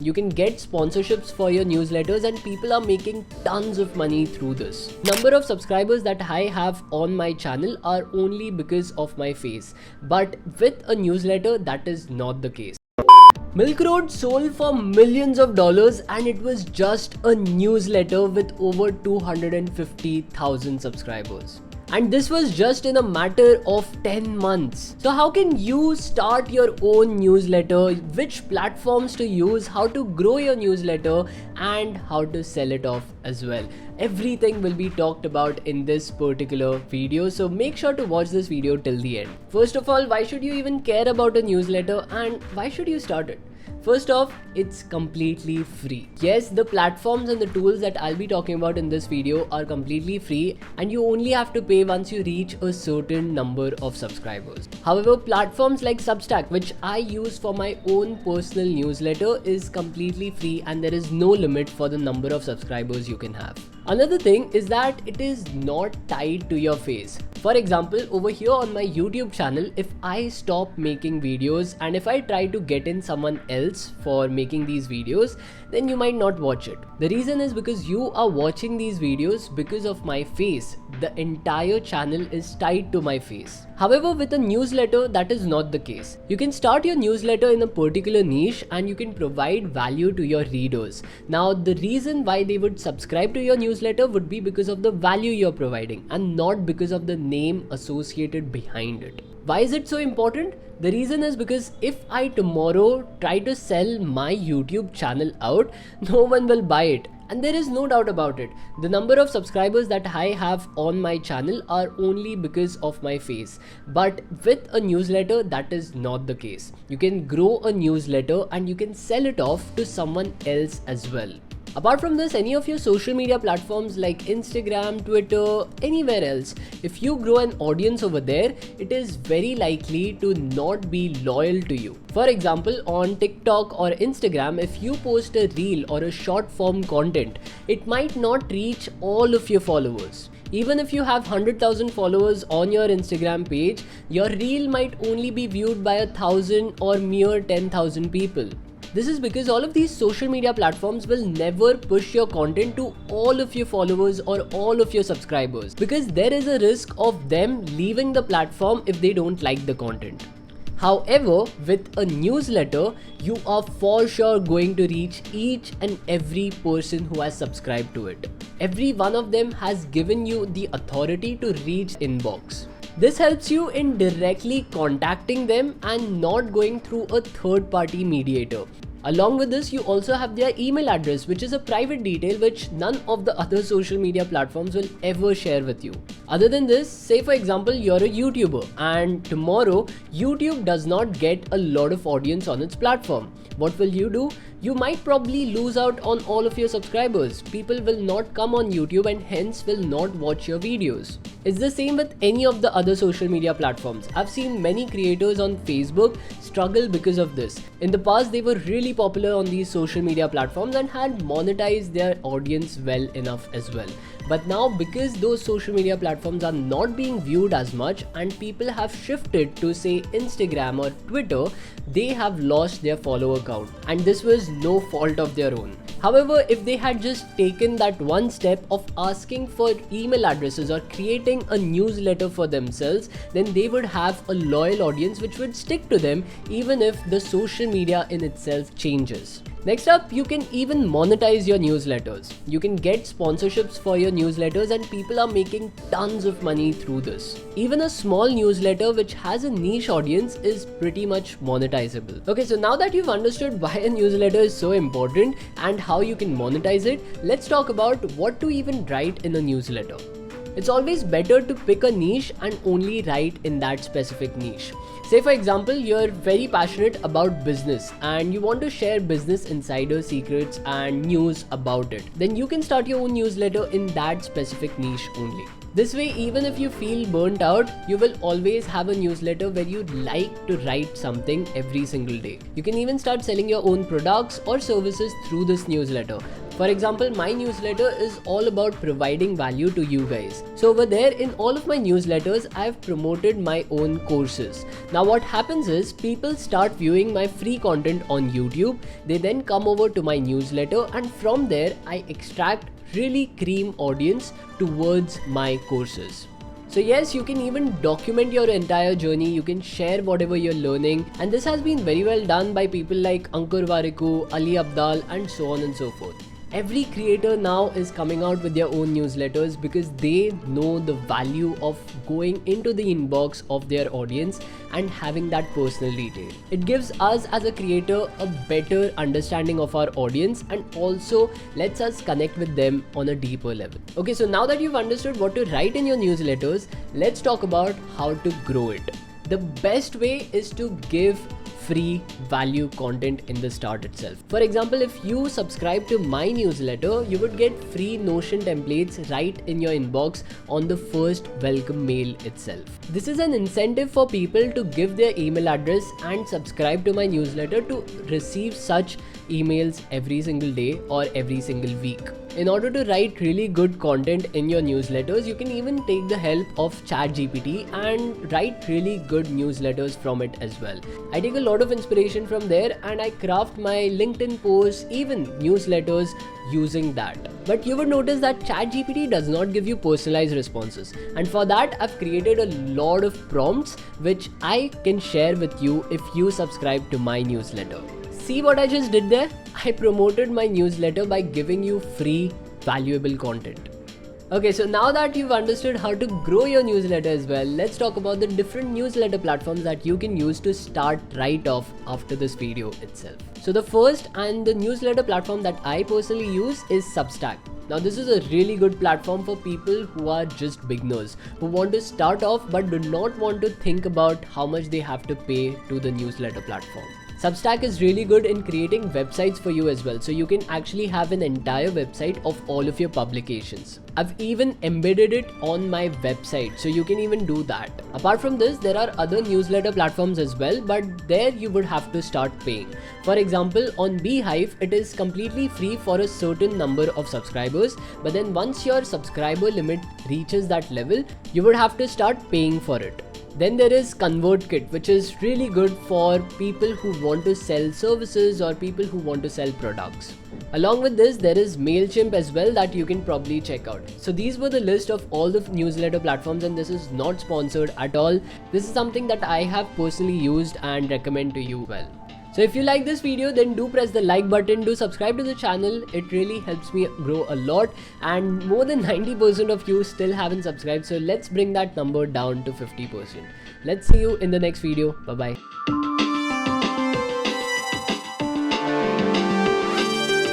You can get sponsorships for your newsletters and people are making tons of money through this. Number of subscribers that I have on my channel are only because of my face. But with a newsletter, that is not the case. Milk Road sold for millions of dollars and it was just a newsletter with over 250,000 subscribers. And this was just in a matter of 10 months. So how can you start your own newsletter, which platforms to use, how to grow your newsletter and how to sell it off as well. Everything will be talked about in this particular video. So make sure to watch this video till the end. First of all, why should you even care about a newsletter and why should you start it? First off, it's completely free. Yes, the platforms and the tools that I'll be talking about in this video are completely free and you only have to pay once you reach a certain number of subscribers. However, platforms like Substack, which I use for my own personal newsletter, is completely free and there is no limit for the number of subscribers you can have. Another thing is that it is not tied to your face. For example, over here on my YouTube channel, if I stop making videos and if I try to get in someone else for making these videos, then you might not watch it. The reason is because you are watching these videos because of my face. The entire channel is tied to my face. However, with a newsletter, that is not the case. You can start your newsletter in a particular niche and you can provide value to your readers. Now, the reason why they would subscribe to your newsletter would be because of the value you're providing and not because of the name associated behind it. Why is it so important? The reason is because if I tomorrow try to sell my YouTube channel out, no one will buy it. And there is no doubt about it. The number of subscribers that I have on my channel are only because of my face. But with a newsletter, that is not the case. You can grow a newsletter and you can sell it off to someone else as well. Apart from this, any of your social media platforms like Instagram, Twitter, anywhere else, if you grow an audience over there, it is very likely to not be loyal to you. For example, on TikTok or Instagram, if you post a reel or a short form content, it might not reach all of your followers. Even if you have 100,000 followers on your Instagram page, your reel might only be viewed by 1,000 or mere 10,000 people. This is because all of these social media platforms will never push your content to all of your followers or all of your subscribers because there is a risk of them leaving the platform if they don't like the content. However, with a newsletter, you are for sure going to reach each and every person who has subscribed to it. Every one of them has given you the authority to reach inbox. This helps you in directly contacting them and not going through a third-party mediator. Along with this, you also have their email address, which is a private detail which none of the other social media platforms will ever share with you. Other than this, say for example, you're a YouTuber and tomorrow YouTube does not get a lot of audience on its platform. What will you do? You might probably lose out on all of your subscribers. People will not come on YouTube and hence will not watch your videos. It's the same with any of the other social media platforms. I've seen many creators on Facebook struggle because of this. In the past, they were really popular on these social media platforms and had monetized their audience well enough as well. But now, because those social media platforms are not being viewed as much and people have shifted to say Instagram or Twitter, they have lost their follower count. And this was no fault of their own. However, if they had just taken that one step of asking for email addresses or creating a newsletter for themselves, then they would have a loyal audience which would stick to them even if the social media in itself changes. Next up, you can even monetize your newsletters. You can get sponsorships for your newsletters and people are making tons of money through this. Even a small newsletter which has a niche audience is pretty much monetizable. Okay, so now that you've understood why a newsletter is so important and how you can monetize it, let's talk about what to even write in a newsletter. It's always better to pick a niche and only write in that specific niche. Say for example, you're very passionate about business and you want to share business insider secrets and news about it. Then you can start your own newsletter in that specific niche only. This way, even if you feel burnt out, you will always have a newsletter where you like to write something every single day. You can even start selling your own products or services through this newsletter. For example, my newsletter is all about providing value to you guys. So over there, in all of my newsletters, I've promoted my own courses. Now what happens is, people start viewing my free content on YouTube. They then come over to my newsletter, and from there, I extract really cream audience towards my courses. So yes, you can even document your entire journey, you can share whatever you're learning, and this has been very well done by people like Ankur Warikoo, Ali Abdal, and so on and so forth. Every creator now is coming out with their own newsletters because they know the value of going into the inbox of their audience and having that personal detail. It gives us as a creator a better understanding of our audience and also lets us connect with them on a deeper level. Okay, so now that you've understood what to write in your newsletters, let's talk about how to grow it. The best way is to give free value content in the start itself. For example, if you subscribe to my newsletter, you would get free Notion templates right in your inbox on the first welcome mail itself. This is an incentive for people to give their email address and subscribe to my newsletter to receive such emails every single day or every single week. In order to write really good content in your newsletters, you can even take the help of ChatGPT and write really good newsletters from it as well. I take a lot of inspiration from there and I craft my LinkedIn posts, even newsletters using that. But you would notice that ChatGPT does not give you personalized responses, and for that I've created a lot of prompts which I can share with you if you subscribe to my newsletter. See what I just did there? I promoted my newsletter by giving you free, valuable content. Okay, so now that you've understood how to grow your newsletter as well, let's talk about the different newsletter platforms that you can use to start right off after this video itself. So the first and the newsletter platform that I personally use is Substack. Now this is a really good platform for people who are just beginners, who want to start off but do not want to think about how much they have to pay to the newsletter platform. Substack is really good in creating websites for you as well, so you can actually have an entire website of all of your publications. I've even embedded it on my website, so you can even do that. Apart from this, there are other newsletter platforms as well, but there you would have to start paying. For example, on Beehive, it is completely free for a certain number of subscribers, but then once your subscriber limit reaches that level, you would have to start paying for it. Then there is ConvertKit, which is really good for people who want to sell services or people who want to sell products. Along with this, there is MailChimp as well that you can probably check out. So these were the list of all the newsletter platforms, and this is not sponsored at all. This is something that I have personally used and recommend to you well. So if you like this video, then do press the like button, do subscribe to the channel. It really helps me grow a lot, and more than 90% of you still haven't subscribed. So let's bring that number down to 50%. Let's see you in the next video. Bye bye.